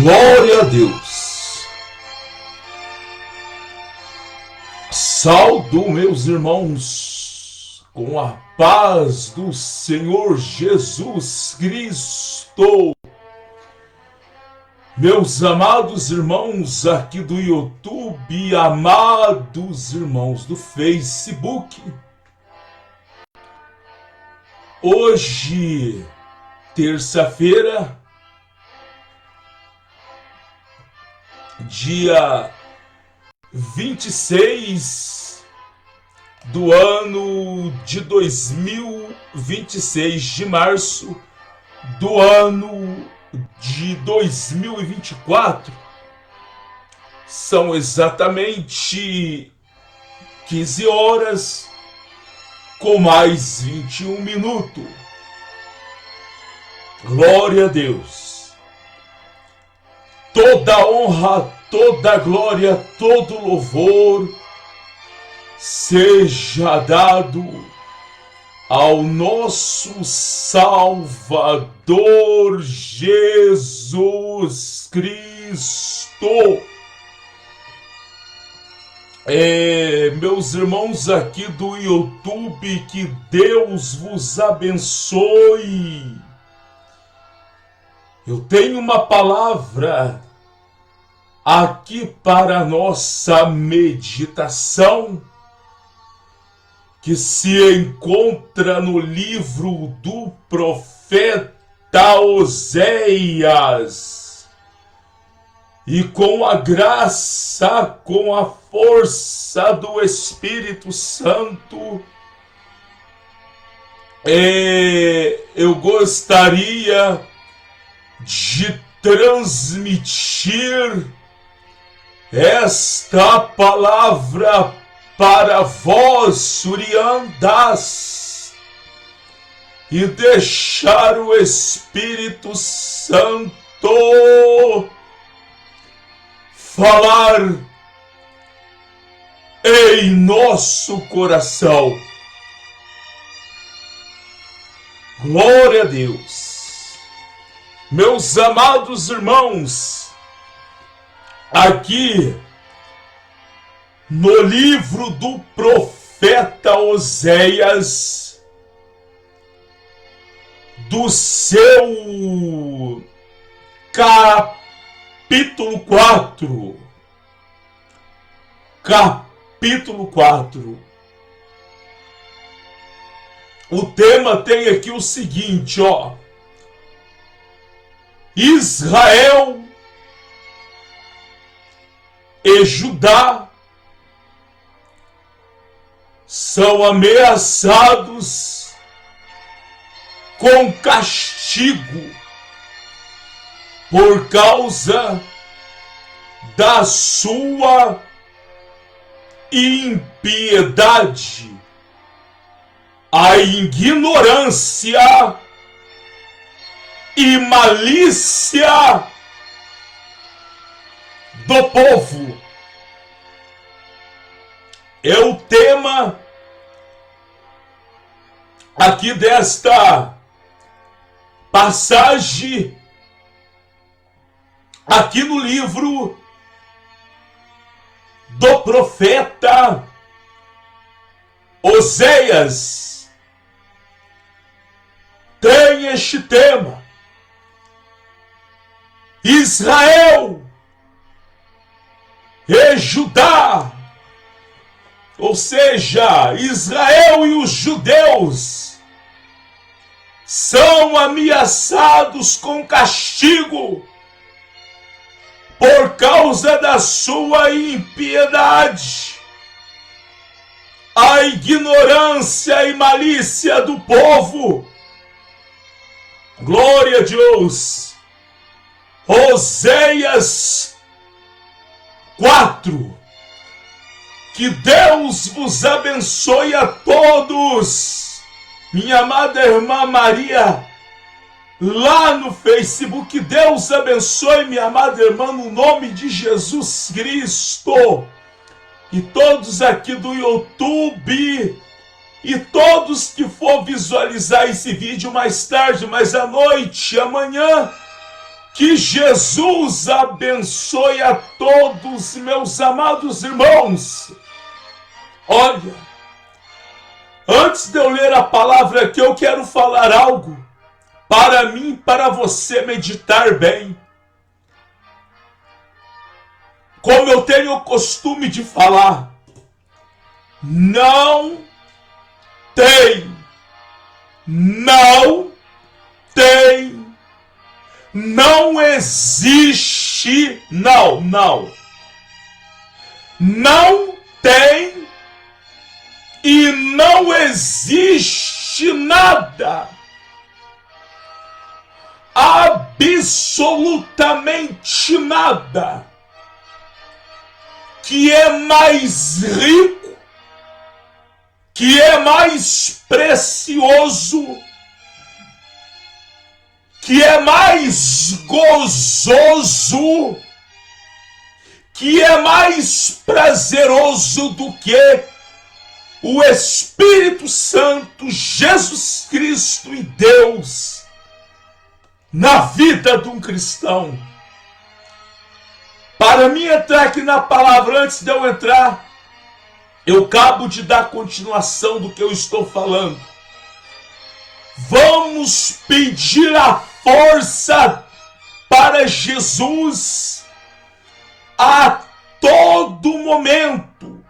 Glória a Deus. Saúdo meus irmãos com a paz do Senhor Jesus Cristo. Meus amados irmãos aqui do YouTube, amados irmãos do Facebook. Hoje, terça-feira, dia 26 do ano de 2026, de março do ano de 2024. São exatamente 15 horas com mais 21 minutos. Glória a Deus. Toda honra, toda glória, todo louvor seja dado ao nosso Salvador Jesus Cristo. Meus irmãos aqui do YouTube, que Deus vos abençoe. Eu tenho uma palavra aqui para a nossa meditação, que se encontra no livro do profeta Oséias. E com a graça, com a força do Espírito Santo, eu gostaria de transmitir esta palavra para vós, Suriandas, e deixar o Espírito Santo falar em nosso coração. Glória a Deus. Meus amados irmãos, aqui no livro do profeta Oséias, do seu capítulo 4, o tema tem aqui o seguinte, Israel e Judá são ameaçados com castigo por causa da sua impiedade, a ignorância e malícia do povo. É o tema aqui desta passagem aqui no livro do profeta Oséias. Tem este tema: Israel e Judá, ou seja, Israel e os judeus são ameaçados com castigo por causa da sua impiedade, a ignorância e malícia do povo. Glória a Deus. Oséias 4. Que Deus vos abençoe a todos. Minha amada irmã Maria, lá no Facebook, Deus abençoe minha amada irmã no nome de Jesus Cristo. E todos aqui do YouTube, e todos que for visualizar esse vídeo mais tarde, mais à noite, amanhã, Que Jesus abençoe a todos, meus amados irmãos. Olha, antes de eu ler a palavra aqui, eu quero falar algo para mim e para você meditar bem. Como eu tenho o costume de falar, não existe, não tem e não existe nada, absolutamente nada, que é mais rico, que é mais precioso, que é mais gozoso, que é mais prazeroso do que o Espírito Santo, Jesus Cristo e Deus na vida de um cristão. Para mim entrar aqui na palavra, antes de eu entrar, eu acabo de dar continuação do que eu estou falando. Vamos pedir a força para Jesus a todo momento.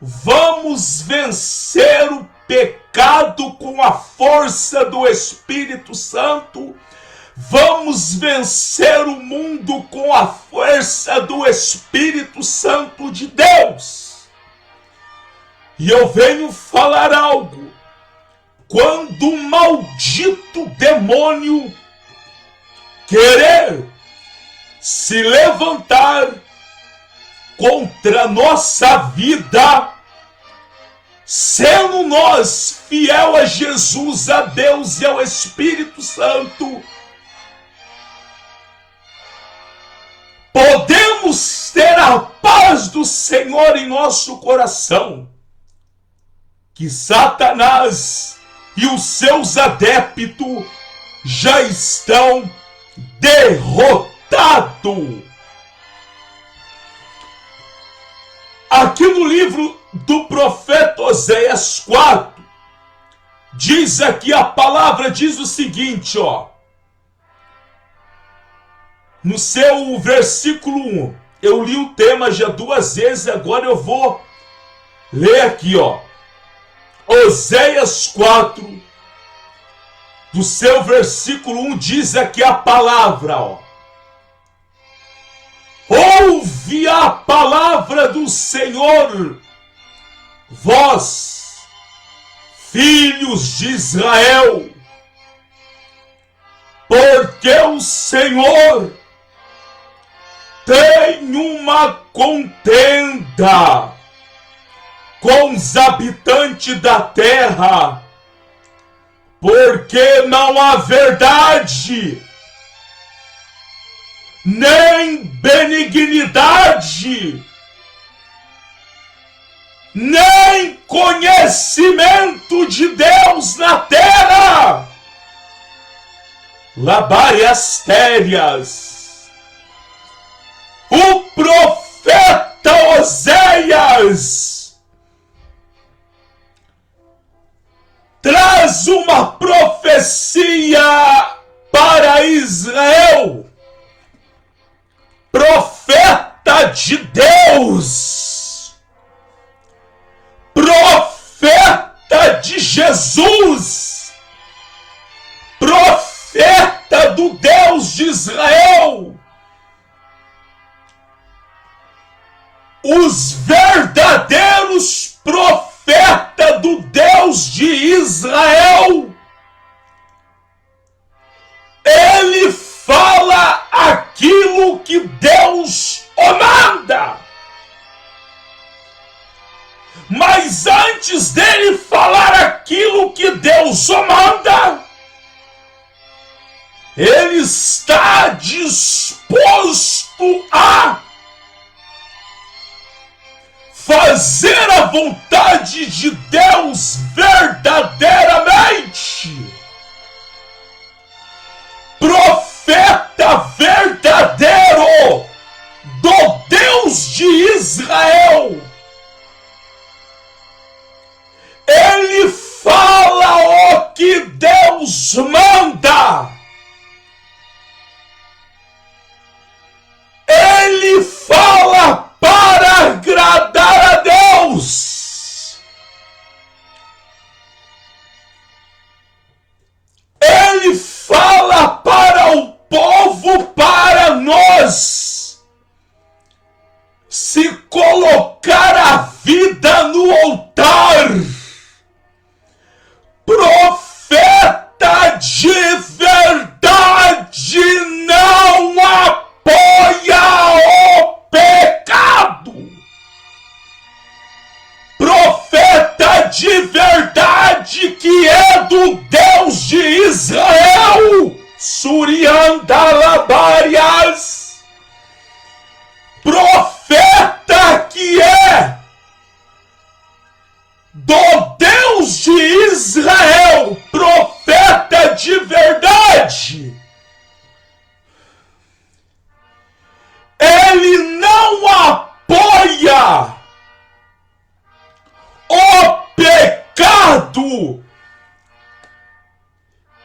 Vamos vencer o pecado com a força do Espírito Santo. Vamos vencer o mundo com a força do Espírito Santo de Deus. E eu venho falar algo. Quando o maldito demônio querer se levantar contra a nossa vida, sendo nós fiel a Jesus, a Deus e ao Espírito Santo, podemos ter a paz do Senhor em nosso coração, que Satanás e os seus adeptos já estão derrotados. Aqui no livro do profeta Oséias 4, diz aqui, a palavra diz o seguinte, ó. No seu versículo 1, eu li o tema já 2 vezes, agora eu vou ler aqui, ó. Oséias 4, do seu versículo 1, diz aqui a palavra, ó. Ouve a palavra do Senhor, vós, filhos de Israel, porque o Senhor tem uma contenda com os habitantes da terra, porque não há verdade, nem benignidade, nem conhecimento de Deus na terra. Labárias térias. O profeta Oséias traz uma profecia para Israel. Profeta de Deus, profeta de Jesus, profeta do Deus de Israel. Os verdadeiros profetas do Deus de Israel, ele fala aquilo que Deus o manda. Mas antes dele falar aquilo que Deus o manda, ele está disposto a fazer a vontade de Deus verdadeiramente. Profeta verdadeiro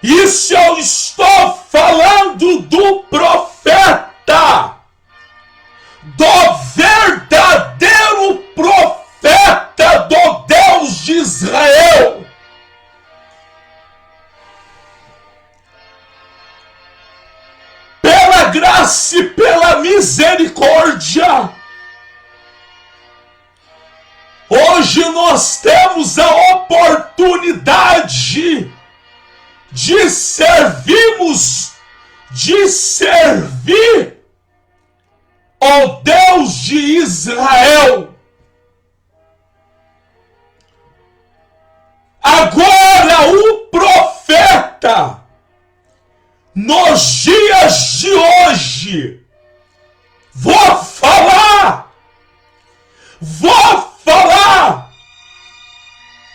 Isso eu estou falando do profeta, do verdadeiro profeta do Deus de Israel. Pela graça e pela misericórdia, hoje nós temos a oportunidade de servir ao Deus de Israel. Agora o profeta, nos dias de hoje, vou falar,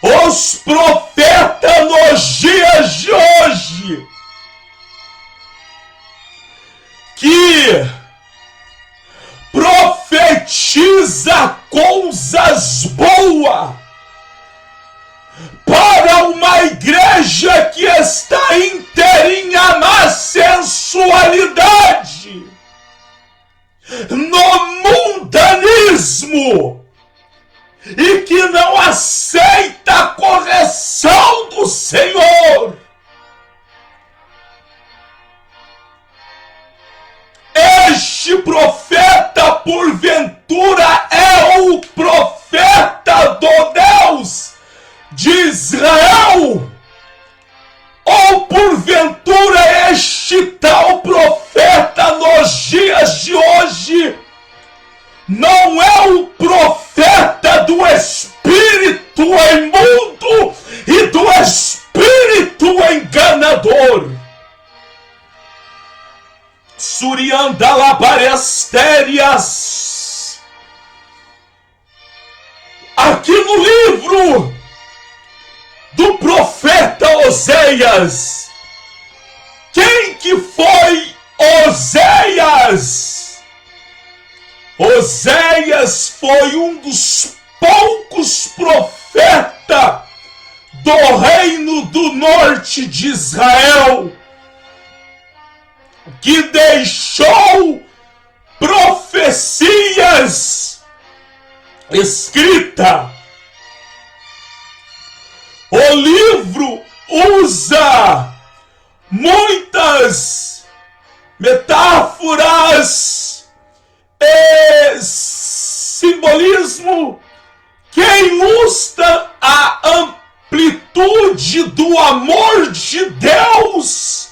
os profetas nos dias de hoje, que profetiza coisas boas para uma igreja que está inteirinha na sensualidade, no mundanismo, e que não aceita a correção do Senhor. Este profeta, porventura, é o profeta do Deus de Israel? Ou porventura este tal profeta nos dias de hoje não é o profeta do espírito imundo e do espírito enganador? Suriandalabarestérias. Aqui no livro do profeta Oséias. Quem que foi Oséias? Oséias foi um dos poucos profetas do reino do norte de Israel que deixou profecias escritas. O livro usa muitas metáforas e simbolismo que ilustram a amplitude do amor de Deus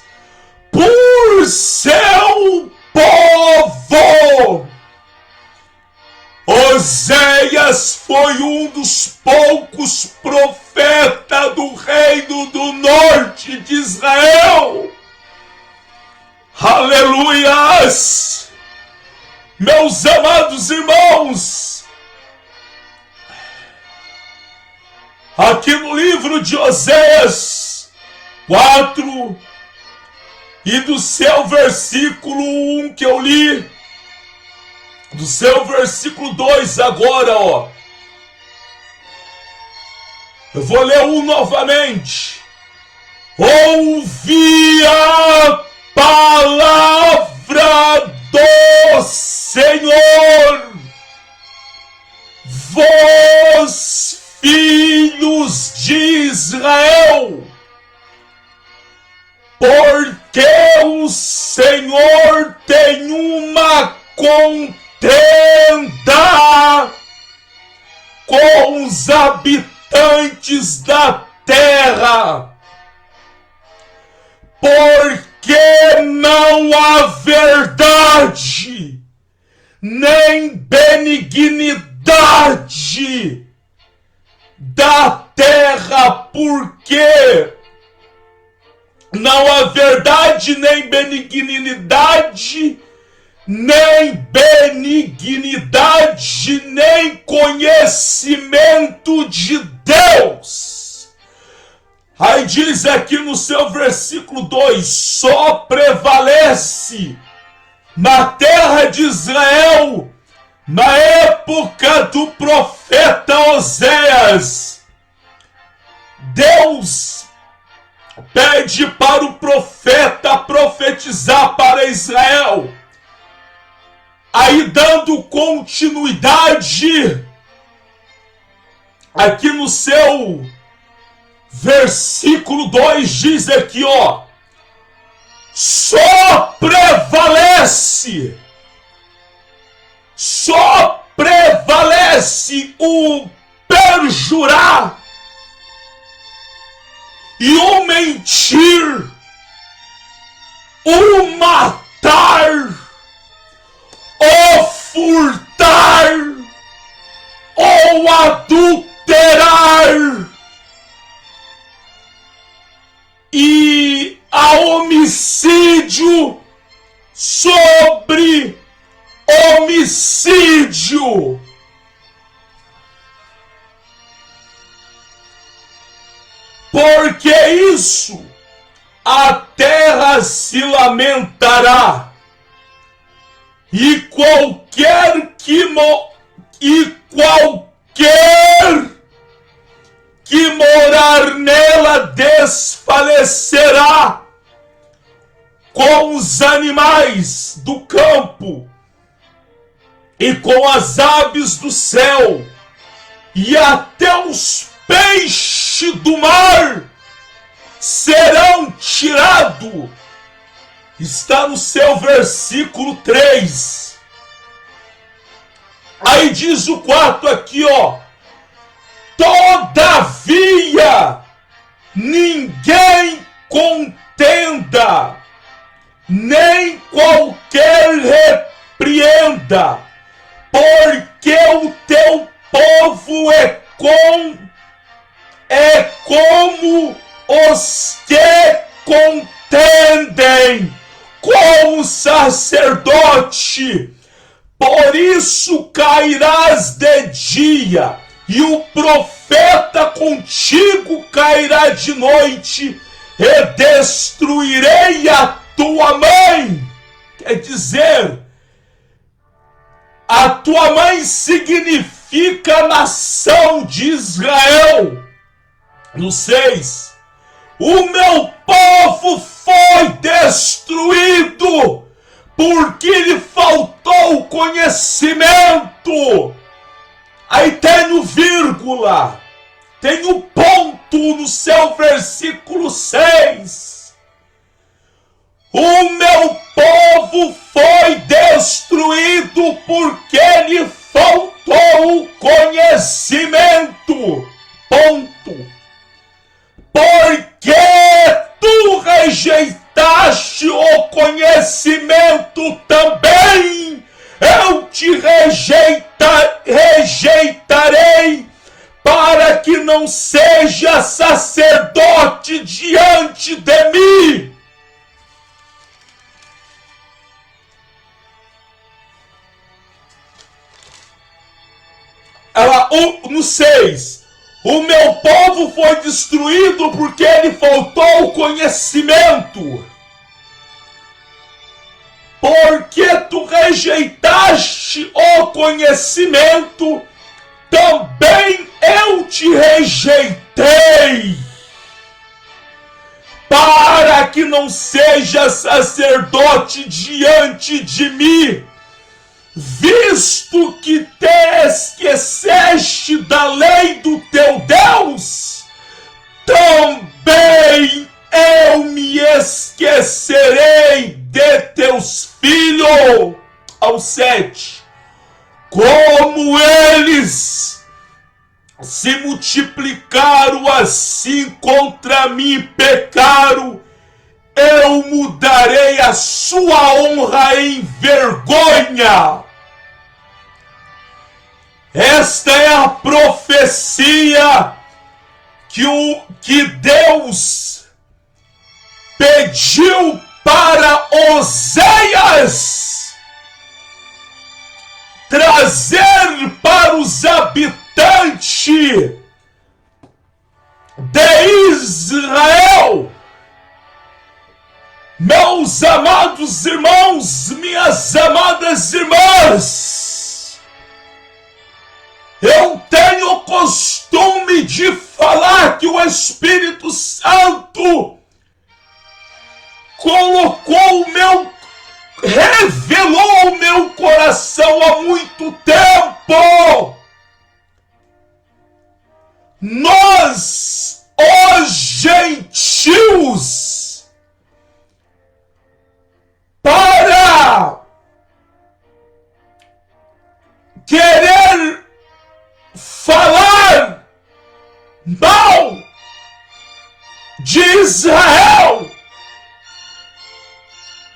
por seu povo. Oséias foi um dos poucos profetas do reino do norte de Israel. Aleluias! Meus amados irmãos, aqui no livro de Oséias 4, e do seu versículo 1 que eu li, do seu versículo 2 agora, ó. Eu vou ler novamente. Ouvi a palavra do Senhor, vós, filhos de Israel, porque o Senhor tem uma contenda com os habitantes da terra, porque não há verdade nem benignidade da terra, porque não há verdade nem benignidade, nem conhecimento de Deus. Aí diz aqui no seu versículo 2, só prevalece na terra de Israel, na época do profeta Oséias, Deus pede para o profeta profetizar para Israel. Aí, dando continuidade, aqui no seu versículo 2 diz aqui, ó: só prevalece o perjurar e o mentir, o matar, o furtar, ou adulterar e a homicídio sobre homicídio. Porque isso a terra se lamentará, e qualquer que morar nela desfalecerá, com os animais do campo e com as aves do céu, e até os peixes do mar serão tirados. Está no seu versículo 3. Aí diz o 4 aqui, ó: todavia ninguém contenda, nem qualquer repreenda, porque o teu povo é como os que contendem com o sacerdote. Por isso cairás de dia, e o profeta contigo cairá de noite, e destruirei a tua mãe. Quer dizer, a tua mãe significa a nação de Israel. No 6, o meu povo foi destruído porque lhe faltou conhecimento. Aí tem o vírgula, tem o ponto no seu versículo 6. O meu povo foi destruído porque lhe faltou o conhecimento. Ponto. Porque tu rejeitaste o conhecimento também, eu te rejeitarei, para que não seja sacerdote diante de mim. No 6, o meu povo foi destruído porque lhe faltou o conhecimento. Porque tu rejeitaste o conhecimento, também eu te rejeitei, para que não seja sacerdote diante de mim, visto que te esqueceste da lei do teu Deus, também eu me esquecerei de teus filhos. Ao 7, como eles se multiplicaram assim contra mim e pecaram, eu mudarei a sua honra em vergonha. Esta é a profecia que Deus pediu para Oséias trazer para os habitantes de Israel. Meus amados irmãos, minhas amadas irmãs, eu tenho o costume de falar que o Espírito Santo de Israel,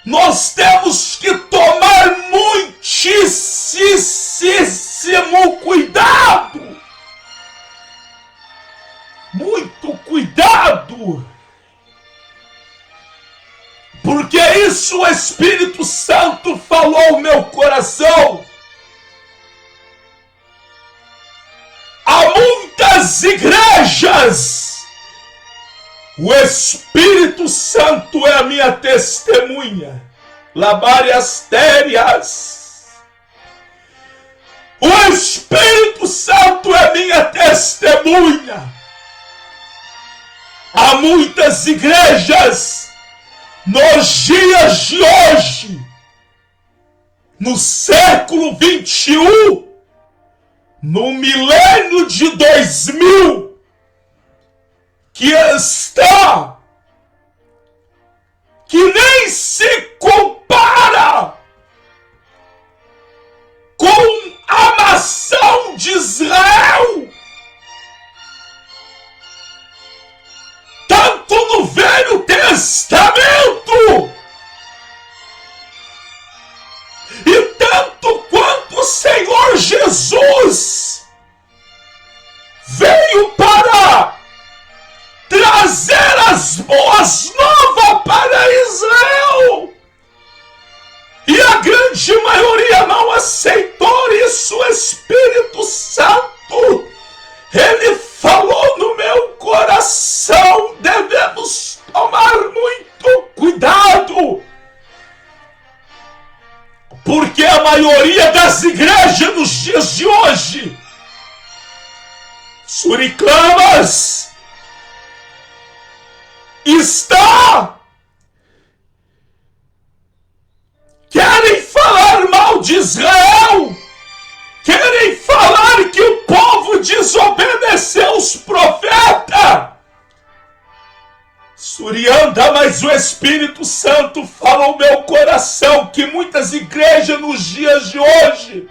nós temos que tomar muitíssimo cuidado. Muito cuidado. Porque isso o Espírito Santo falou ao meu coração. Há muitas igrejas. O Espírito Santo é a minha testemunha. Labárias térias. O Espírito Santo é a minha testemunha. Há muitas igrejas nos dias de hoje, no século 21, no milênio de 2000, que nem se compara com a nação de Israel, tanto no Velho Testamento, e tanto quanto o Senhor Jesus veio para trazer as boas novas para Israel, e a grande maioria não aceitou isso. O Espírito Santo, ele falou no meu coração, devemos tomar muito cuidado, porque a maioria das igrejas nos dias de hoje, Suriclamas, querem falar mal de Israel, querem falar que o povo desobedeceu os profetas. Surianda, mas o Espírito Santo fala ao meu coração que muitas igrejas nos dias de hoje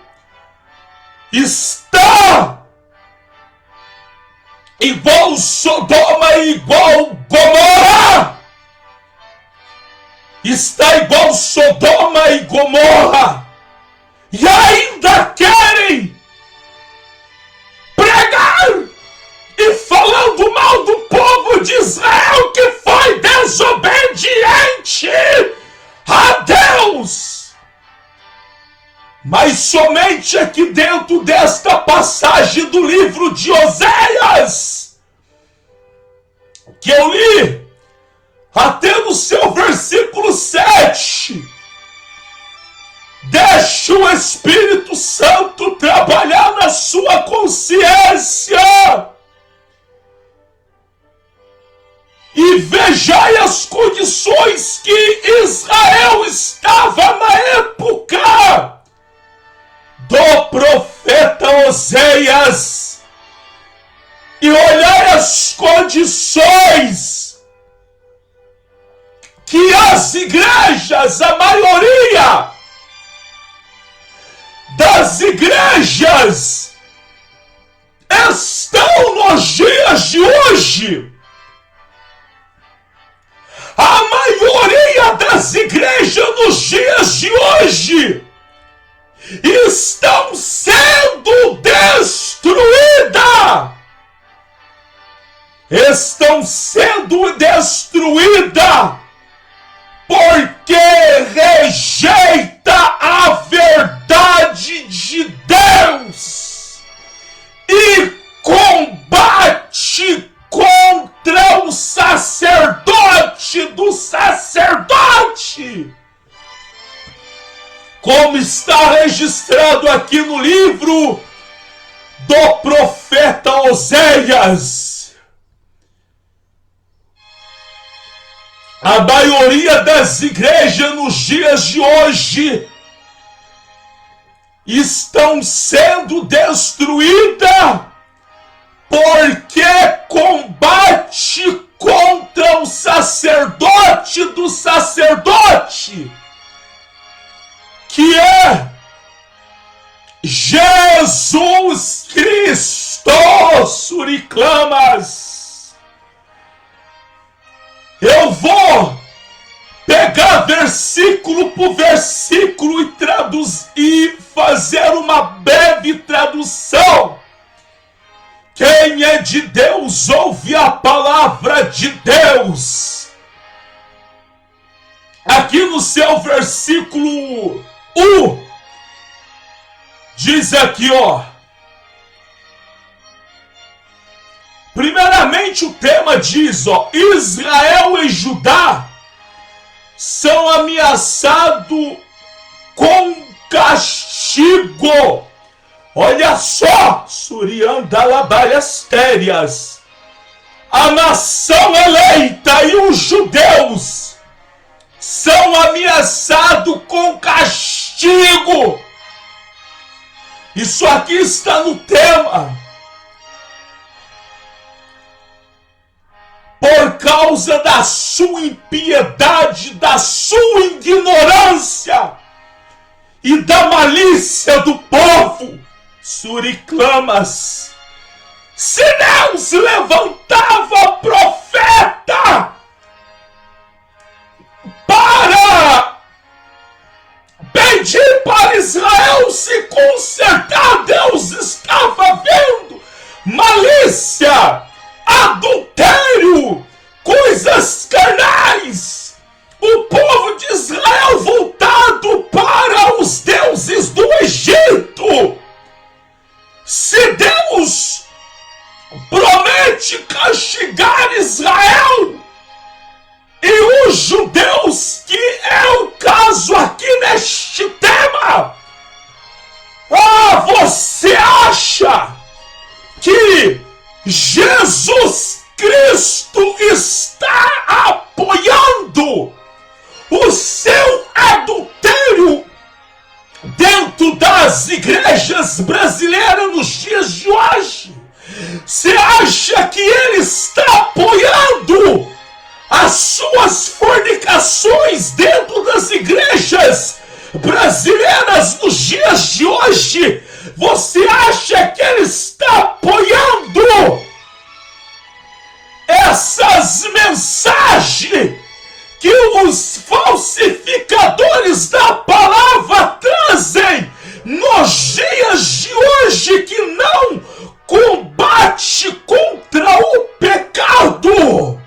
está igual Sodoma e igual Gomorra. Está igual Sodoma e Gomorra. E ainda querem pregar e falando mal do povo de Israel que foi desobediente a Deus. Mas somente aqui dentro desta passagem do livro de Oséias, que eu li, até no seu versículo 7, deixe o Espírito Santo trabalhar na sua consciência e vejai as condições que Israel estava na época do profeta Oséias, e olhai as condições que as igrejas, a maioria das igrejas, estão nos dias de hoje. A maioria das igrejas nos dias de hoje estão sendo destruídas. Estão sendo destruídas porque rejeita a verdade de Deus e combate contra o sacerdote do sacerdote, como está registrado aqui no livro do profeta Oséias. A maioria das igrejas nos dias de hoje estão sendo destruídas porque combate contra o sacerdote do sacerdote, que é Jesus Cristo. Suriclamas. Eu vou pegar versículo por versículo e fazer uma breve tradução. Quem é de Deus ouve a palavra de Deus. Aqui no seu versículo 1, diz aqui, primeiramente o tema diz, Israel e Judá são ameaçados com castigo. Olha só, Suriandalabariastérias, a nação eleita e os judeus são ameaçados com castigo. Isso aqui está no tema. Por causa da sua impiedade, da sua ignorância e da malícia do povo, suriclamas. Se Deus levantava profeta para pedir para Israel se consertar, Deus estava vendo malícia, adultério, coisas carnais, o povo de Israel voltado para os deuses do Egito. Se Deus promete castigar Israel e os judeus, que é o caso aqui neste tema, você acha que Jesus Cristo está apoiando o seu adultério dentro das igrejas brasileiras nos dias de hoje? Você acha que ele está apoiando as suas fornicações dentro das igrejas brasileiras nos dias de hoje? Você acha que ele está apoiando essas mensagens que os falsificadores da palavra trazem nos dias de hoje, que não combate contra o pecado?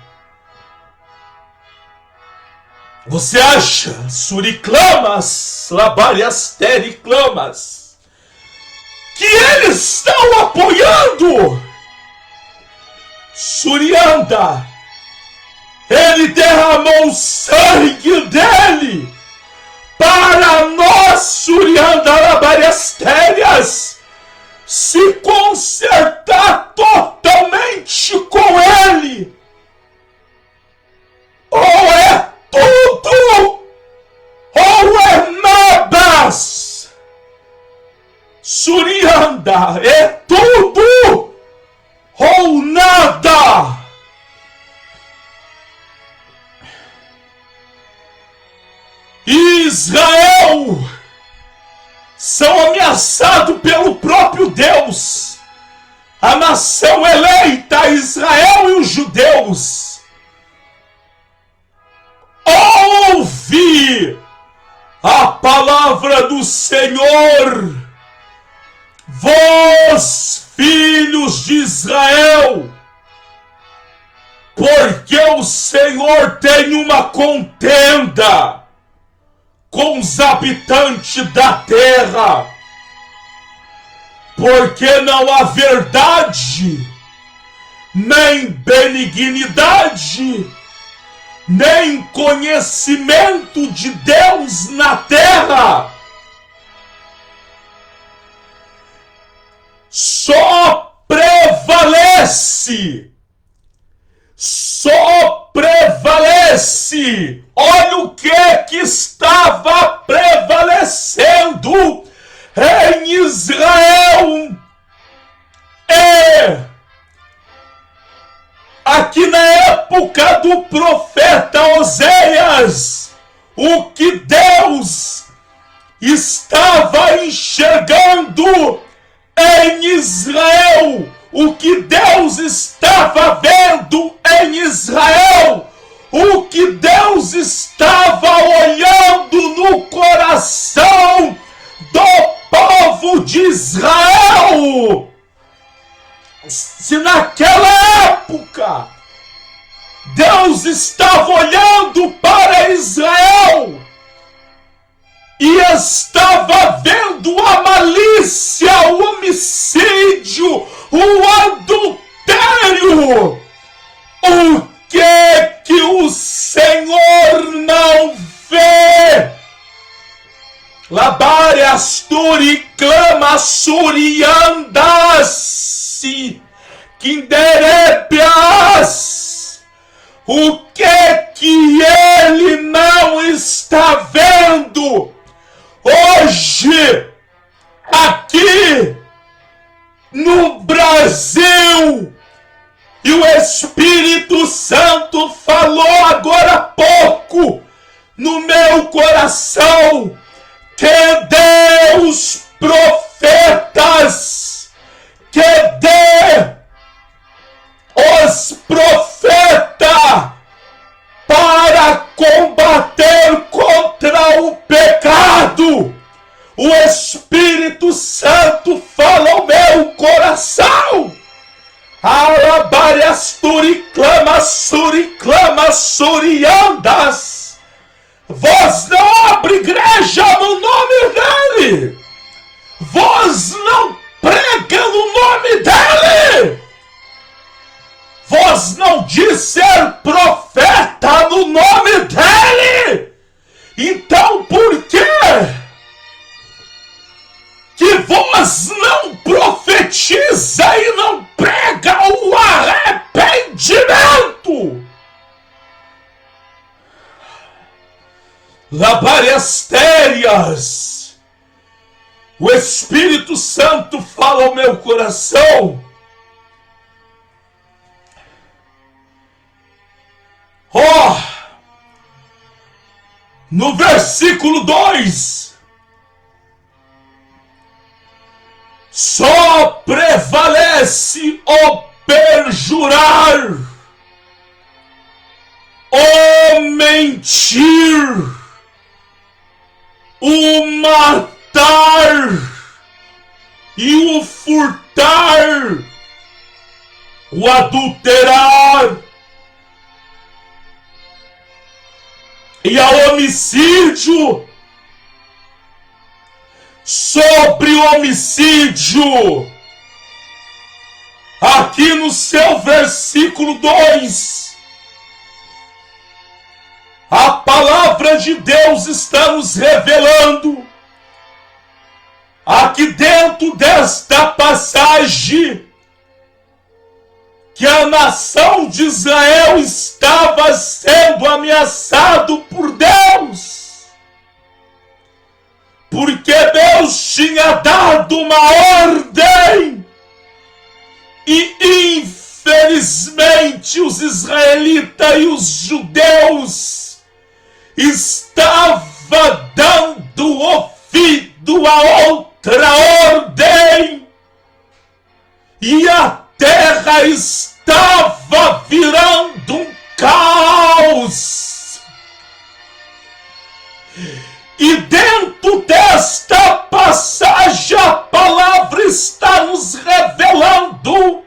Você acha, suriclamas, labariastericlamas, que eles estão apoiando? Surianda, ele derramou o sangue dele para nós, Surianda, labariastérias, se consertar totalmente com ele. Ou é tudo, ou é nada. Surianda, é tudo ou nada. Israel são ameaçados pelo próprio Deus. A nação eleita, Israel e os judeus. Ouve a palavra do Senhor, vós, filhos de Israel, porque o Senhor tem uma contenda com os habitantes da terra, porque não há verdade, nem benignidade, nem conhecimento de Deus na terra. Só prevalece. Olha o que estava prevalecendo em Israel. Aqui na época do profeta Oséias, o que Deus estava enxergando em Israel, o que Deus estava vendo em Israel, o Deus estava olhando para Israel e estava vendo a malícia, o homicídio, o adultério. O que o Senhor não vê? Labare asturi clama suriandasi kinderepias. O que ele não está vendo? Hoje, aqui no Brasil, e o Espírito Santo falou agora há pouco no meu coração, que Deus profetas, que dê os profetas para combater contra o pecado. O Espírito Santo fala ao meu coração. Alabariasturi clama suriandas. Vós não abre igreja no nome dele. Vós não prega no nome dele. Vós não diz ser profeta no nome dele. Então por quê que vós não profetiza e não prega o arrependimento? Labarestérias, o Espírito Santo fala ao meu coração. No versículo 2, só prevalece o perjurar, o mentir, o matar e o furtar, o adulterar e ao homicídio. Sobre o homicídio, aqui no seu versículo 2, a palavra de Deus está nos revelando, aqui dentro desta passagem, que a nação de Israel estava sendo ameaçado por Deus. Porque Deus tinha dado uma ordem e infelizmente os israelitas e os judeus estavam dando ouvido a outra ordem e a terra estava virando um caos. E dentro desta passagem a palavra está nos revelando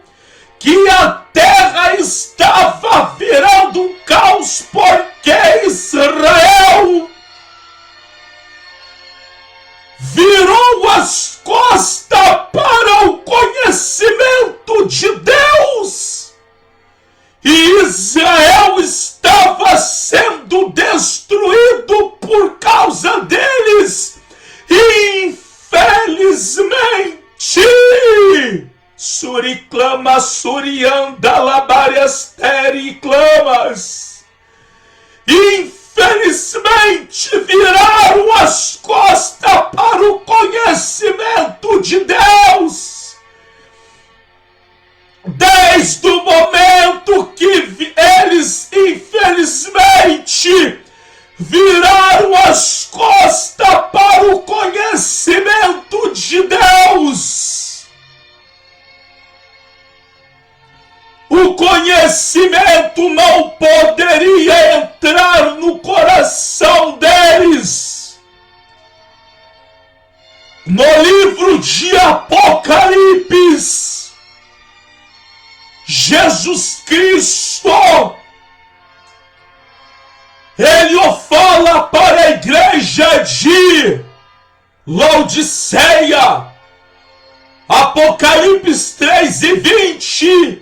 que a terra estava virando um caos porque Israel virou as costas para o conhecimento de Deus. E Israel estava sendo destruído por causa deles. Infelizmente, suriclama, surianda, labariasteri, clamas. Infelizmente, viraram as costas para o conhecimento de Deus. Desde o momento que eles, infelizmente, viraram as costas para o conhecimento de Deus. O conhecimento não poderia entrar no coração deles. No livro de Apocalipse, Jesus Cristo Senhor fala para a igreja de Laodiceia, Apocalipse 3:20,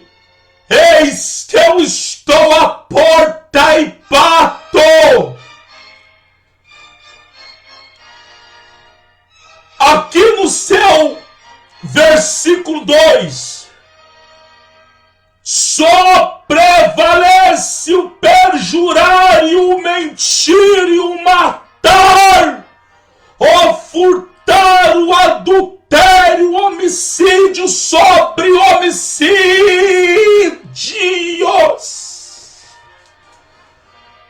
eis que eu estou à porta e bato. Aqui no seu versículo 2, só prevalece o perjurar e o mentir e o matar, o furtar, o adultério, o homicídio sobre homicídios.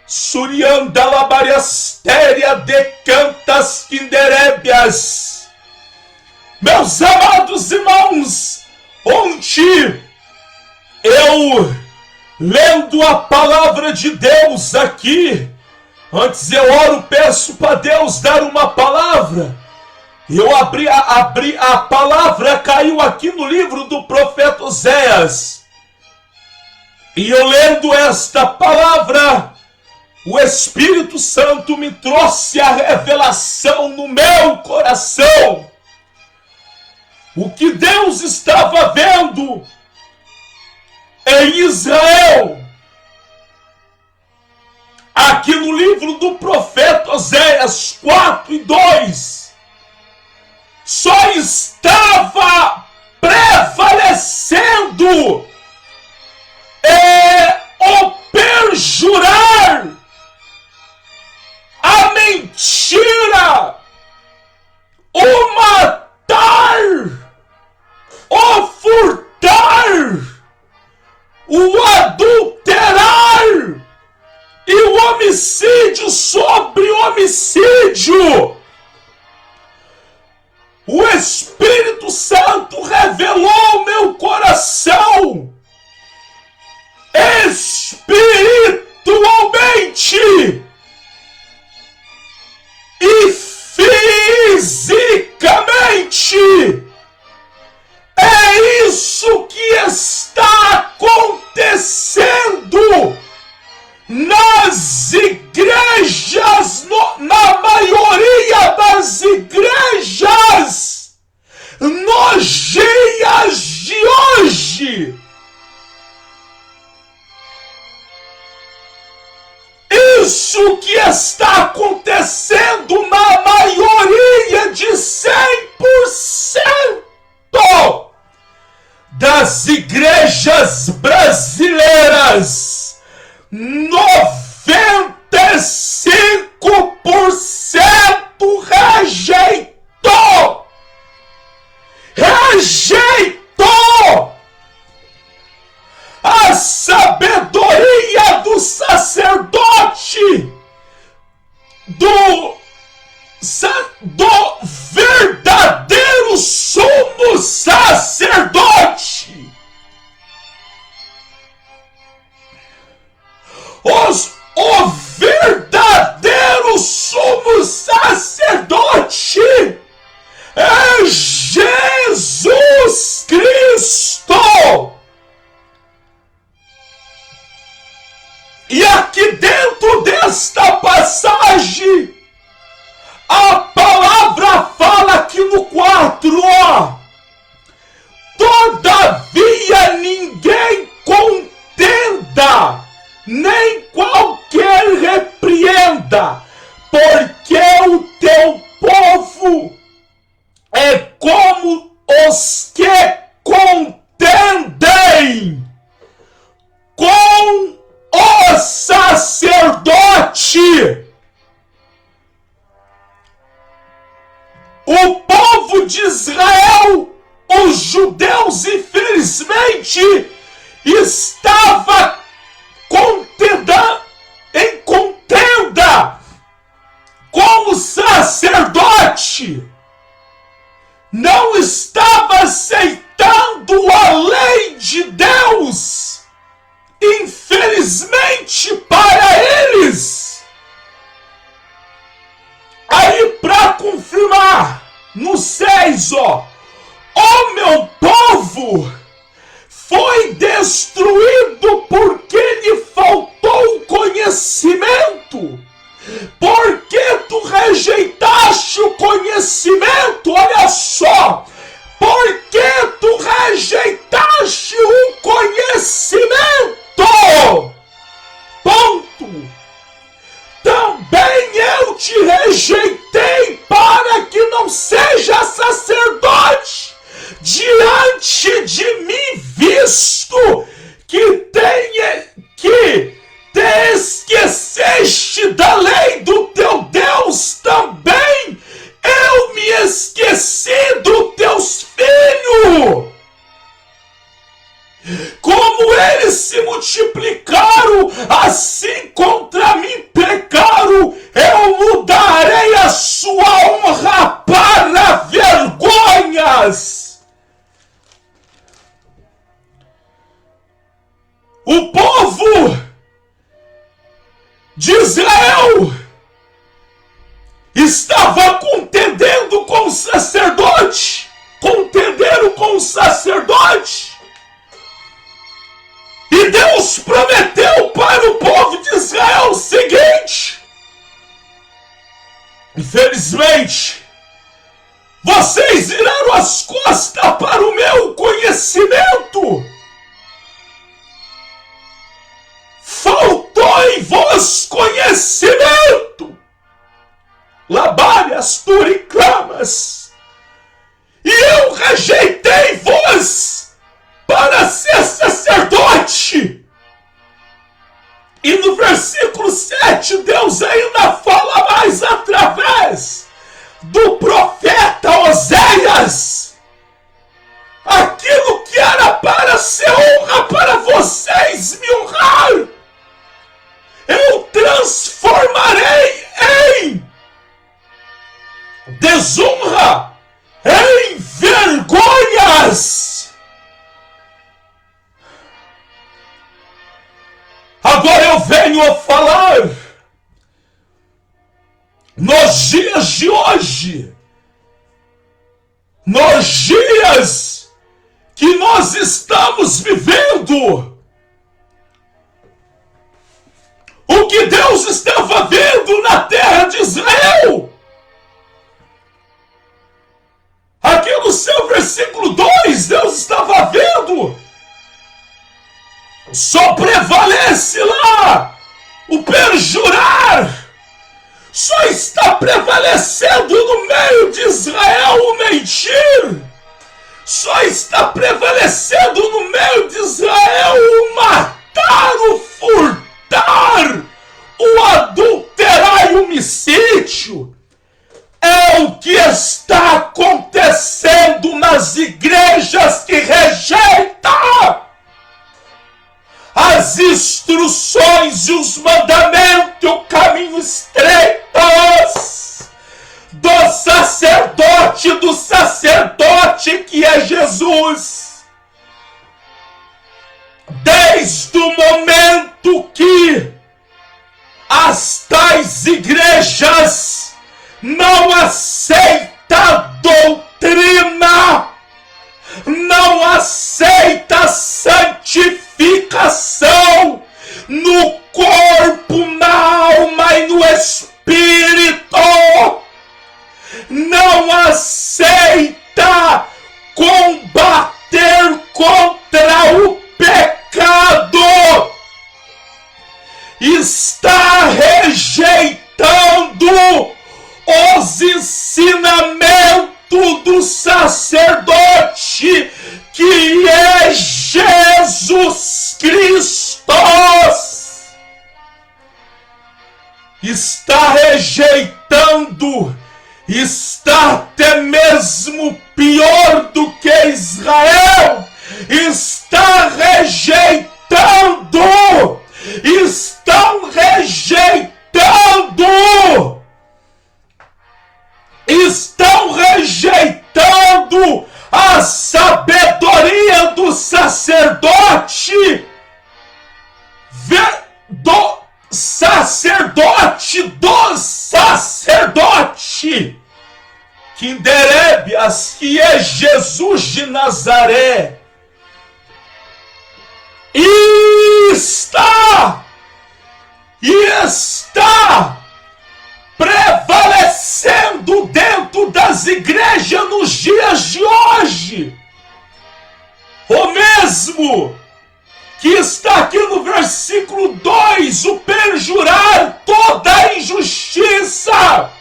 Suriandalabariastéria decantas quinderébias. Meus amados irmãos, ontem eu, lendo a palavra de Deus aqui, antes eu oro, peço para Deus dar uma palavra. Eu abri a palavra, caiu aqui no livro do profeta Oséias. E eu lendo esta palavra, o Espírito Santo me trouxe a revelação no meu coração. O que Deus estava vendo em Israel, aqui no livro do profeta Oséias 4:2, só estava prevalecendo o perjurar, a mentira, o matar, o furtar, o adulterar e o homicídio sobre homicídio. O Espírito Santo revelou ao meu coração, espiritualmente e fisicamente. É isso que está acontecendo nas igrejas, na maioria das igrejas, nos dias de hoje. Isso que está acontecendo na maioria de 100% das igrejas brasileiras, 95% rejeitou a sabedoria do sacerdote, do verdadeiro sumo sacerdote. O verdadeiro sumo sacerdote é Jesus Cristo. E aqui dentro desta passagem, a palavra fala aqui no 4, todavia ninguém contenda, nem qualquer repreenda, porque o teu povo é como os que contendem com o sacerdote. O povo de Israel, os judeus, infelizmente, estava em contenda com o sacerdote, não estava aceitando a lei de Deus, infelizmente para eles. Aí, para confirmar, no 6, o meu povo foi destruído porque lhe faltou conhecimento, rejeitei para que não seja sacerdote diante de mim, visto que te esqueceste da lei do teu Deus, também eu me esqueci dos teus filhos. Como eles se multiplicaram, assim contra mim pecaram, eu mudarei a sua honra para vergonhas. O povo de Israel estava contendendo com o sacerdote, e Deus prometeu para o povo de Israel o seguinte: infelizmente, vocês viraram as costas para o meu conhecimento. Faltou em vós conhecimento, labárias, turiclamas, e eu rejeitei vós para ser sacerdote. E no versículo 7, Deus ainda fala mais através do profeta Oséias: aquilo que era para ser honra para vocês me honrar, eu transformarei em desonra, em vergonhas. Agora eu venho a falar, nos dias de hoje, nos dias que nós estamos vivendo, o que Deus estava vendo na terra de Israel. Aqui no seu versículo 2, Deus estava vendo, só prevalece lá o perjurar, só está prevalecendo no meio de Israel o mentir, só está prevalecendo no meio de Israel o matar, o furtar, o adulterar e o homicídio. É o que está acontecendo nas igrejas que rejeitam as instruções e os mandamentos e o caminho estreitos do sacerdote que é Jesus. Desde o momento que as tais igrejas não aceita doutrina, não aceita santificação no corpo, na alma e no espírito, não aceita combater contra o pecado, está rejeitando os ensinamentos do sacerdote que é Jesus Cristo. Está rejeitando, está até mesmo pior do que Israel, está rejeitando, estão rejeitando a sabedoria do sacerdote, do sacerdote, Kinderebias, que é Jesus de Nazaré, e está prevalecendo dentro das igrejas nos dias de hoje. O mesmo que está aqui no versículo 2, o perjurar toda a injustiça,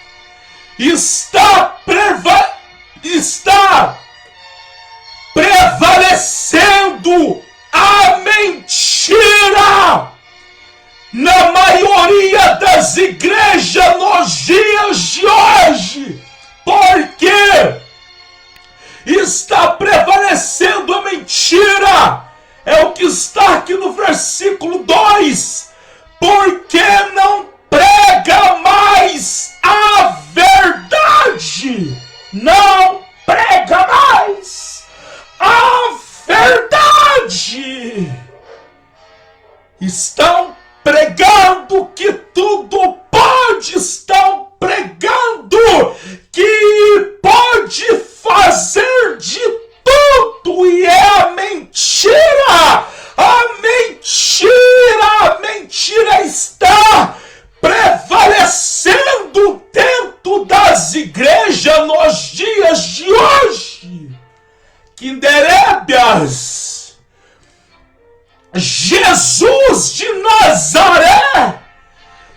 estão pregando que tudo pode, estão pregando que pode fazer de tudo, e é a mentira. A mentira está prevalecendo dentro das igrejas nos dias de hoje. Quinderébias, Jesus de Nazaré,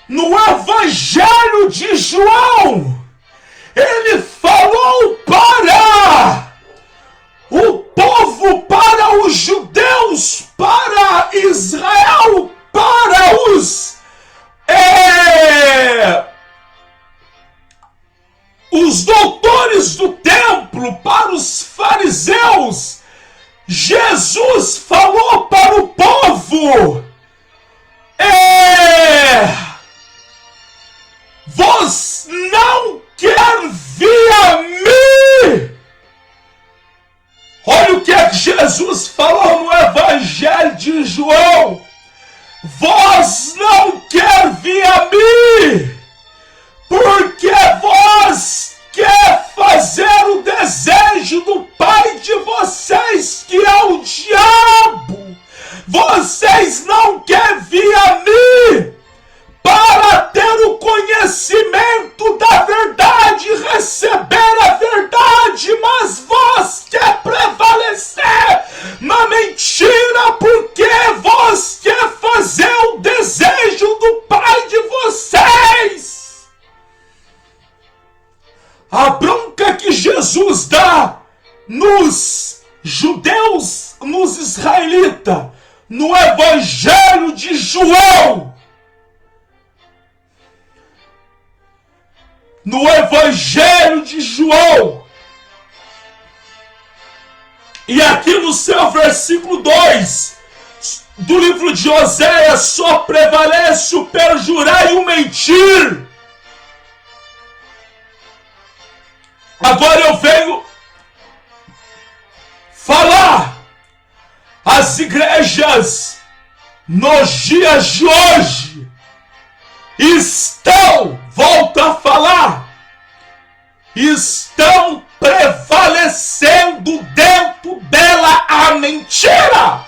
no Evangelho de João, ele falou para o povo, para os judeus, para Israel, para os doutores do templo, para os fariseus. Jesus falou para o povo: vós não quer vir a mim. Olha o que é que Jesus falou no Evangelho de João: vós não quer vir a mim, porque vós quer fazer o desejo do pai de vocês, que é o diabo. Vocês não querem vir a mim para ter o conhecimento da verdade, receber a verdade, mas vós quer prevalecer na mentira, porque vós quer fazer o desejo do pai de vocês. A bronca que Jesus dá nos judeus, nos israelitas, no Evangelho de João. No Evangelho de João. E aqui no seu versículo 2 do livro de Oséias, só prevalece o perjurar e o mentir. Agora eu venho falar as igrejas nos dias de hoje estão, volto a falar, estão prevalecendo dentro dela a mentira.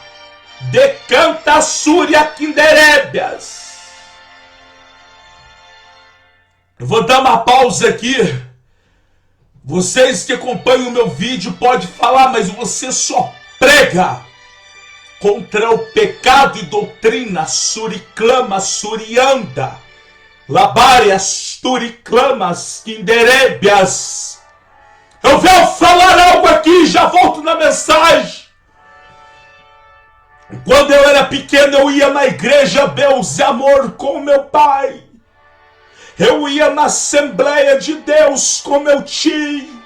Decanta Súria Quinderébias. Eu vou dar uma pausa aqui. Vocês que acompanham o meu vídeo podem falar, mas você só prega contra o pecado e doutrina. Suriclama, surianda, labárias, turiclamas, quinderébias. Eu venho falar algo aqui, já volto na mensagem. Quando eu era pequeno, eu ia na igreja Belzamor com meu pai. Eu ia na Assembleia de Deus com meu tio.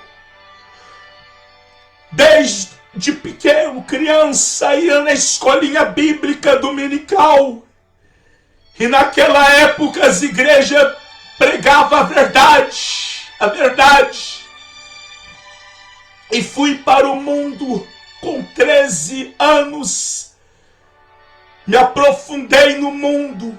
Desde pequeno, criança, ia na escolinha bíblica dominical. E naquela época as igrejas pregavam a verdade. A verdade. E fui para o mundo com 13 anos. Me aprofundei no mundo.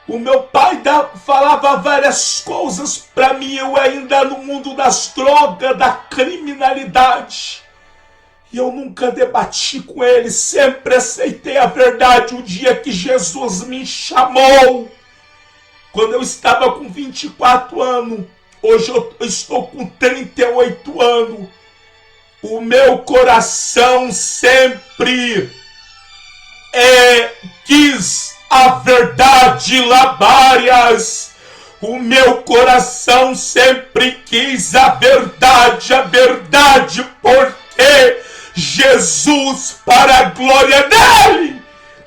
O meu pai falava várias coisas para mim, eu ainda no mundo das drogas, da criminalidade. E eu nunca debati com ele, sempre aceitei a verdade. O dia que Jesus me chamou, quando eu estava com 24 anos, hoje eu estou com 38 anos, o meu coração sempre quis a verdade, labárias. O meu coração sempre quis a verdade, porque Jesus, para a glória dele,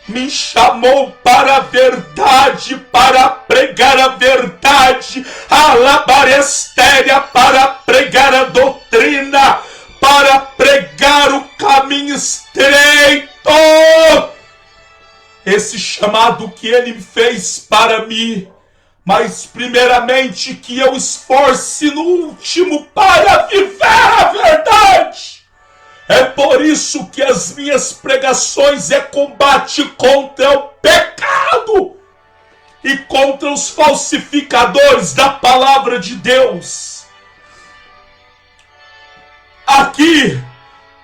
me chamou para a verdade, para pregar a verdade, a labarestéria, para pregar a doutrina, para pregar o caminho estreito. Esse chamado que ele fez para mim, mas primeiramente que eu esforce no último para viver a verdade. É por isso que as minhas pregações é combate contra o pecado e contra os falsificadores da palavra de Deus. Aqui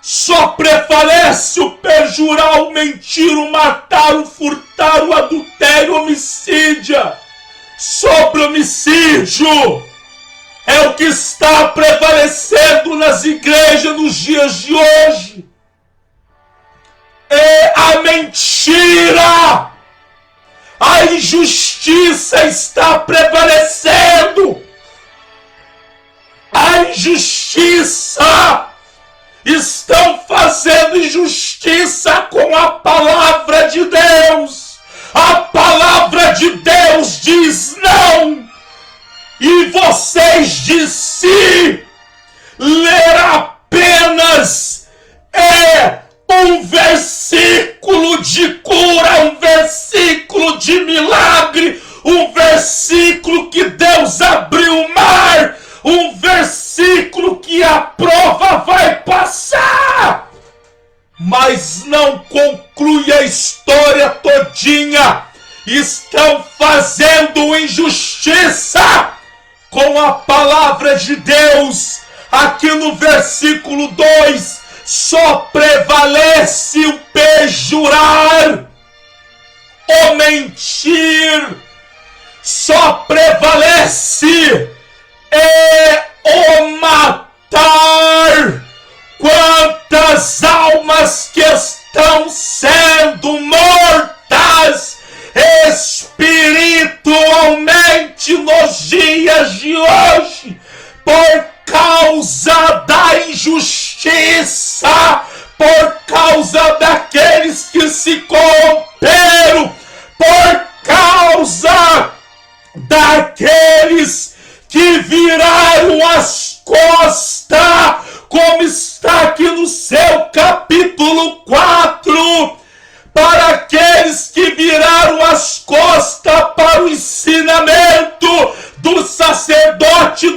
só prevalece o perjurar, o mentir, o matar, o furtar, o adultério, o homicídio. Sobre homicídio é o que está prevalecendo nas igrejas nos dias de hoje. É a mentira. A injustiça está prevalecendo. A injustiça. Estão fazendo injustiça com a palavra de Deus. A palavra de Deus diz não. E vocês de si ler apenas um versículo de cura, um versículo de milagre, um versículo que Deus abriu o mar, um versículo que a prova vai passar, mas não conclui a história todinha. Estão fazendo injustiça com a palavra de Deus. Aqui no versículo 2, só prevalece o perjurar, o mentir, só prevalece o matar. Quantas almas que estão sendo mortas espiritualmente nos dias de hoje por causa da injustiça, por causa daqueles que se corromperam, por causa daqueles que viraram as costas, como está aqui no seu capítulo 4, para aqueles que viraram as costas para o ensinamento do sacerdote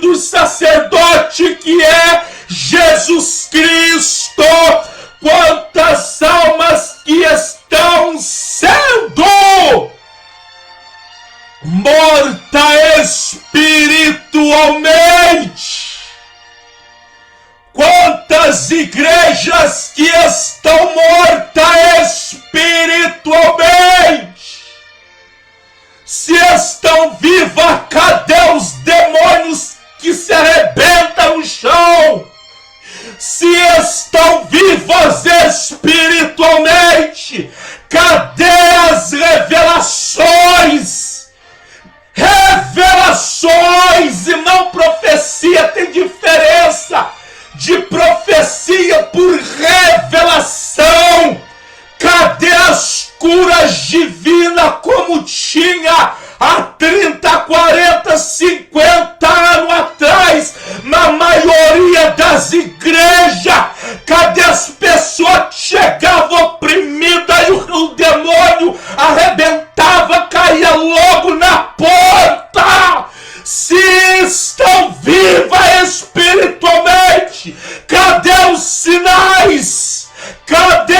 que é Jesus Cristo. Quantas almas que estão sendo mortas espiritualmente. Quantas igrejas que estão mortas espiritualmente. Se estão vivas, cadê os demônios que se arrebentam no chão? Se estão vivas espiritualmente, cadê as revelações? Revelações e não profecia. Tem diferença de profecia por revelação. Cadê as curas divinas como tinha há 30, 40, 50 anos atrás na maioria das igrejas? Cadê as pessoas que chegavam oprimidas e o demônio arrebentava, caía logo na porta? Se estão vivas espiritualmente, cadê os sinais? Cadê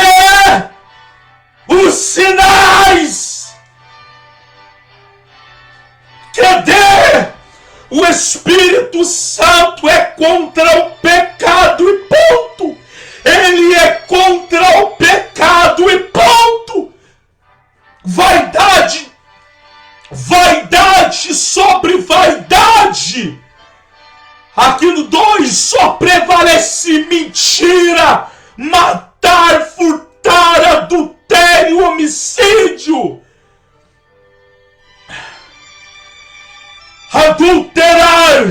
os sinais? Cadê? O Espírito Santo é contra o pecado e ponto. Ele é contra o pecado e ponto. Vaidade, vaidade sobre vaidade. Aqui no 2 só prevalece mentira, matar, furtar, adultério, homicídio. Adulterar.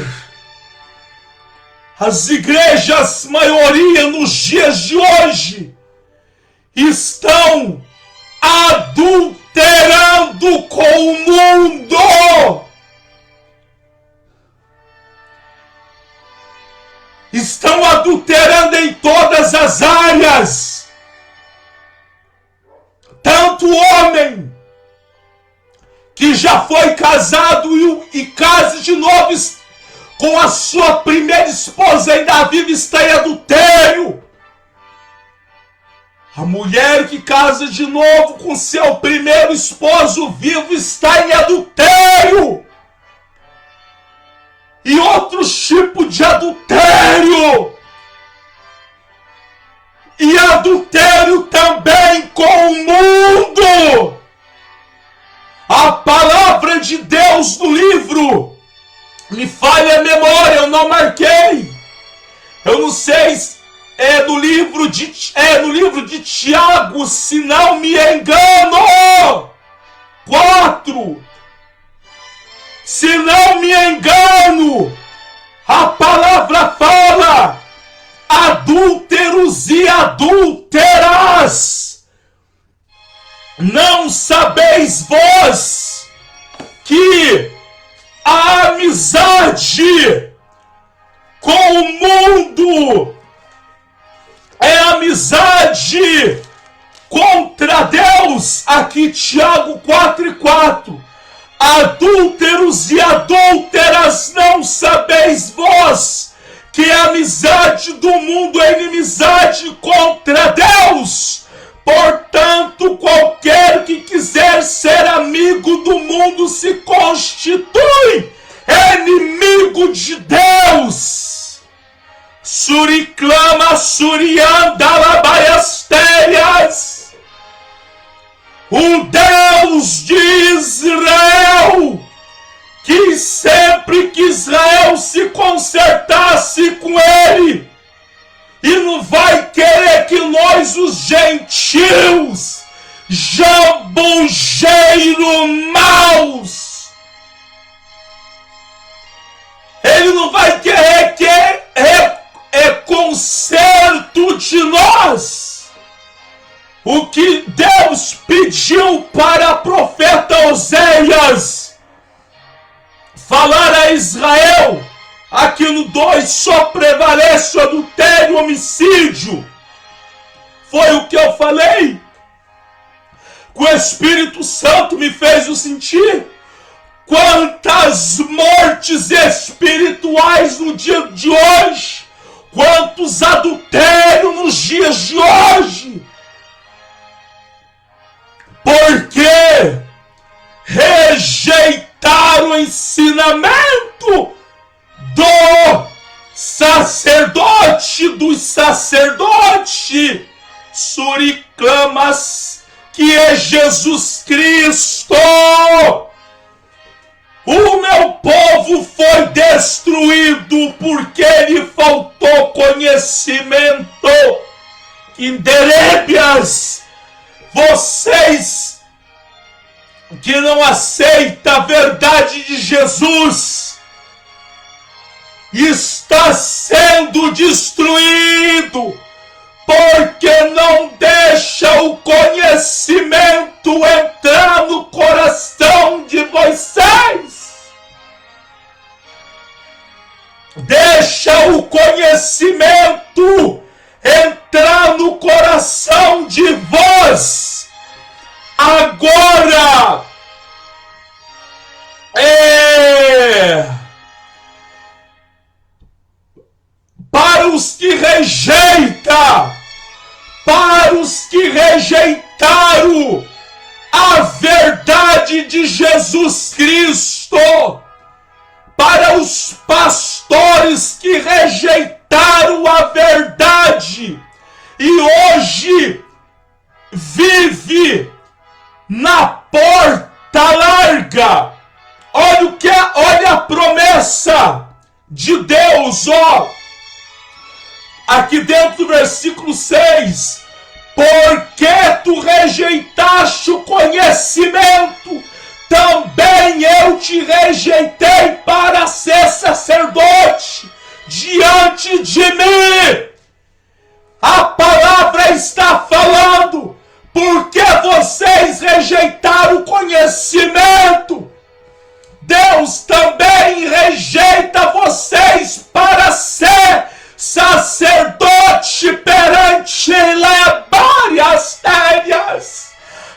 As igrejas, maioria nos dias de hoje, estão adulterando com o mundo. Estão adulterando em todas as áreas. Tanto o homem que já foi casado e casa de novo com a sua primeira esposa, ainda vive, está em adultério. A mulher que casa de novo com seu primeiro esposo vivo está em adultério. E outro tipo de adultério. E adultério também com o mundo. A palavra de Deus no livro, me falha a memória, eu não marquei. Eu não sei se é no livro de Tiago, se não me engano. 4. Se não me engano, a palavra fala: adúlteros e adúlteras, não sabeis vós que a amizade com o mundo é amizade contra Deus? Aqui Tiago 4:4. Adúlteros e adúlteras, não sabeis vós que a amizade do mundo é inimizade contra Deus? Portanto, qualquer que quiser ser amigo do mundo se constitui inimigo de Deus. Suriclama suriandalabaiastérias. O Deus de Israel, que sempre que Israel se consertasse com ele, e não vai querer que nós, os gentios, jambugeiro maus, ele não vai querer que é conserto de nós. O que Deus pediu para o profeta Oséias falar a Israel, aqui no 2 só prevalece o adultério e o homicídio. Foi o que eu falei. O Espírito Santo me fez o sentir. Quantas mortes espirituais no dia de hoje, quantos adultérios nos dias de hoje. Porque rejeitaram o ensinamento do sacerdote, dos sacerdotes, suriclamas, que é Jesus Cristo. O meu povo foi destruído porque lhe faltou conhecimento. Inderébias, vocês que não aceitam a verdade de Jesus, está sendo destruído, porque não deixa o conhecimento entrar no coração de vocês. Deixa o conhecimento entrar no coração de vós. Agora, para os que rejeitam, para os que rejeitaram a verdade de Jesus Cristo, para os pastores que rejeitaram a verdade e hoje vive na porta larga. Olha a promessa de Deus, aqui dentro do versículo 6. Porque tu rejeitaste o conhecimento, também eu te rejeitei para ser sacerdote diante de mim. A palavra está falando, porque vocês rejeitaram o conhecimento, Deus também rejeita vocês para ser sacerdote perante Labárias Térias.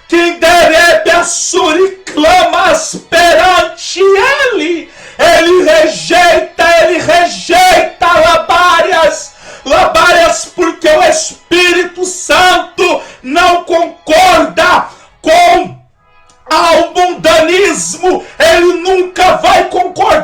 Quem derebe a suriclamas perante ele rejeita Labárias, porque o Espírito Santo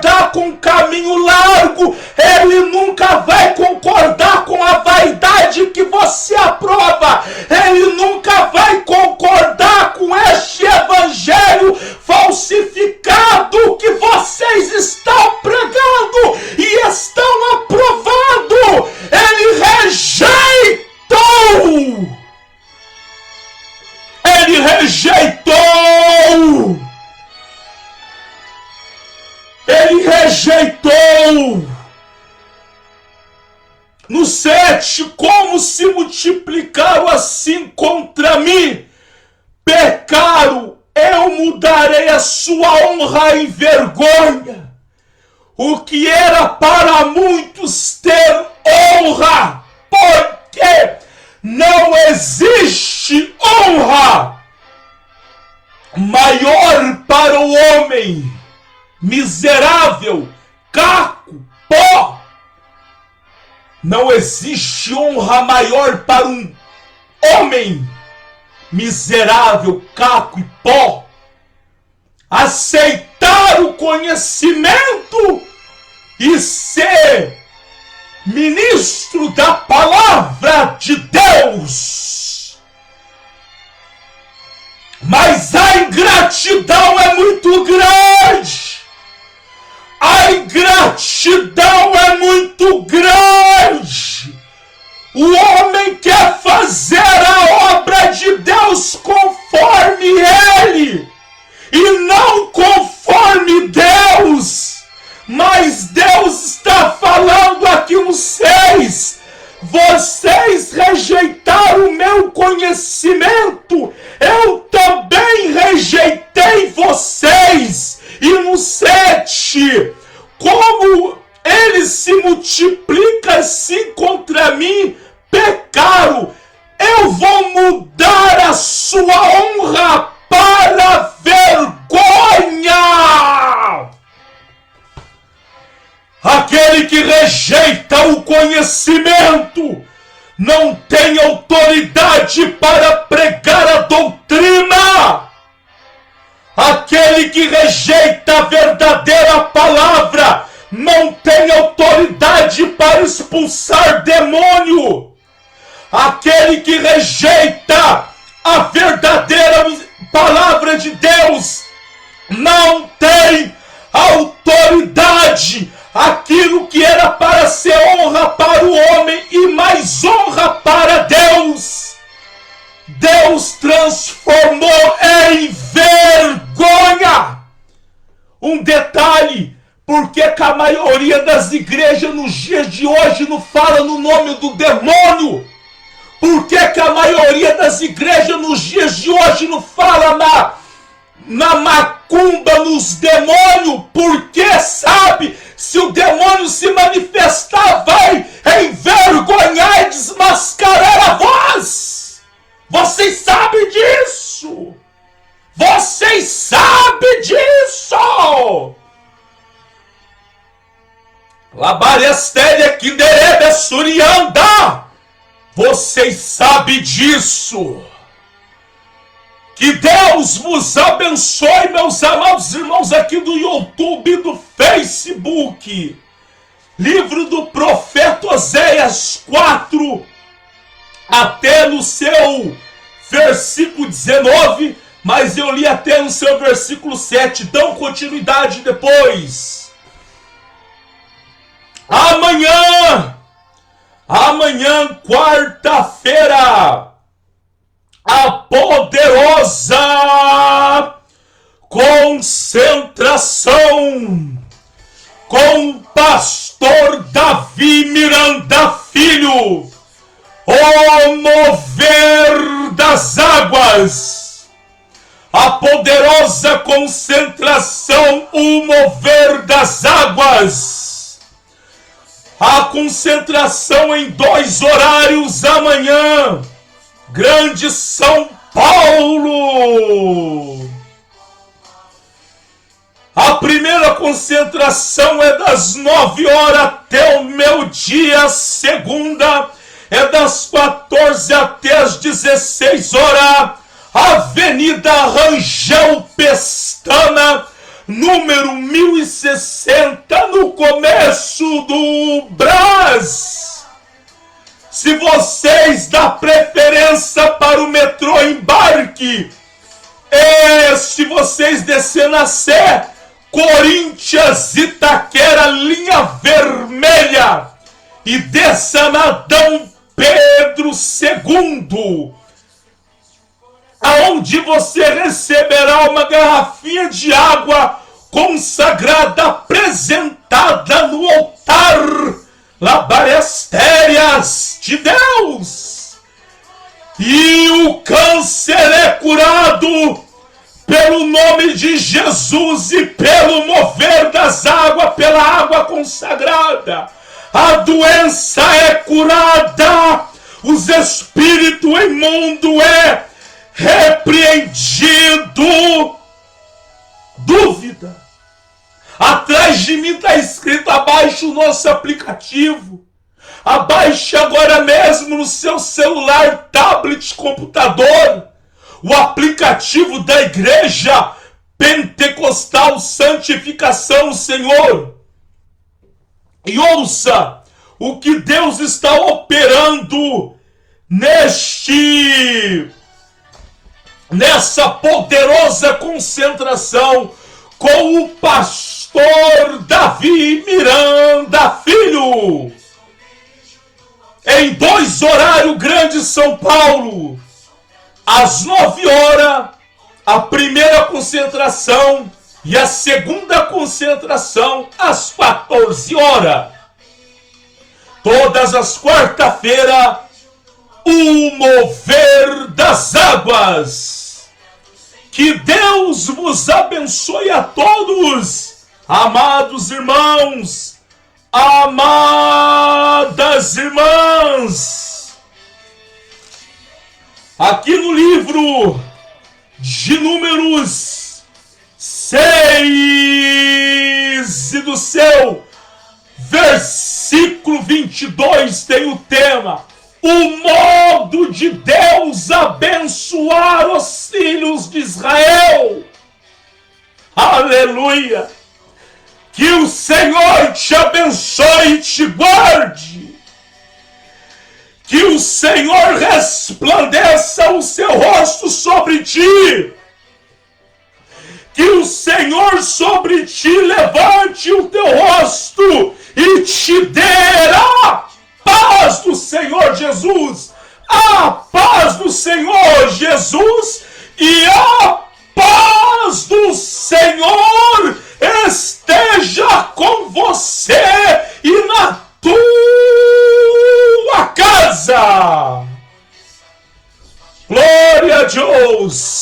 concordar com o caminho largo, ele nunca vai concordar com a vaidade que você aprova, ele nunca vai concordar com este evangelho falsificado que vocês estão pregando e estão aprovando. Ele rejeitou. Ele rejeitou. Ele rejeitou. No 7, como se multiplicaram assim contra mim, pecaram, eu mudarei a sua honra em vergonha. O que era para muitos ter honra, porque não existe honra maior para o homem miserável, caco, pó. Não existe honra maior para um homem miserável, caco e pó. Aceitar o conhecimento e ser ministro da palavra de Deus. Mas a ingratidão é muito grande. A ingratidão é muito grande. O homem quer fazer a obra de Deus conforme ele e não conforme Deus. Mas Deus está falando aqui no 6. Vocês rejeitaram o meu conhecimento, eu também rejeitei vocês. E no 7, como eles se multiplicam assim contra mim, pecaram, eu vou mudar a sua honra para vergonha. Aquele que rejeita o conhecimento não tem autoridade para pregar a doutrina. Aquele que rejeita a verdadeira palavra não tem autoridade para expulsar demônio. Aquele que rejeita a verdadeira palavra de Deus não tem autoridade. Aquilo que era para ser honra para o homem e mais honra para Deus, Deus transformou em vergonha. Um detalhe, por que a maioria das igrejas nos dias de hoje não fala no nome do demônio? Por que a maioria das igrejas nos dias de hoje não fala na macumba, nos demônios? Porque sabe, se o demônio se manifestar, vai envergonhar e desmascarar a voz. Vocês sabem disso. Vocês sabem disso. Labaresteia que derebe surianda. Vocês sabem disso. Que Deus vos abençoe, meus amados irmãos aqui do YouTube e do Facebook. Livro do profeta Oséias 4, até no seu versículo 19, mas eu li até no seu versículo 7. Dão continuidade depois. Amanhã, quarta-feira, a poderosa concentração com o pastor Davi Miranda Filho, o mover das águas. A poderosa concentração, o mover das águas. A concentração em 2 horários amanhã. Grande São Paulo. A primeira concentração é das 9 horas até o meio-dia. A segunda é das 14 até as 16 horas. Avenida Rangel Pestana, número 1060, no começo do Brás. Se vocês dão preferência para o metrô, embarque. Se vocês descer na Sé, Corinthians, Itaquera, linha vermelha, e desça na D. Pedro II, aonde você receberá uma garrafinha de água consagrada, apresentada no altar, labarestérias de Deus. E o câncer é curado pelo nome de Jesus e pelo mover das águas, pela água consagrada. A doença é curada, os espíritos imundos é repreendido. Dúvida? Atrás de mim está escrito, abaixe o nosso aplicativo. Abaixe agora mesmo no seu celular, tablet, computador, o aplicativo da Igreja Pentecostal Santificação do Senhor. E ouça o que Deus está operando nessa poderosa concentração com o pastor Davi Miranda Filho. Em 2 horários grandes São Paulo, às 9 horas, a primeira concentração e a segunda concentração às 14 horas. Todas as quarta-feiras, o mover das águas. Que Deus vos abençoe a todos, amados irmãos, amadas irmãs. Aqui no livro de Números 6 e do seu versículo 22 tem o tema: o modo de Deus abençoar os filhos de Israel. Aleluia! Que o Senhor te abençoe e te guarde. Que o Senhor resplandeça o seu rosto sobre ti. Que o Senhor sobre ti levante o teu rosto e te dê a paz do Senhor Jesus. A paz do Senhor Jesus e a paz do Senhor esteja com você e na tua casa. Glória a Deus.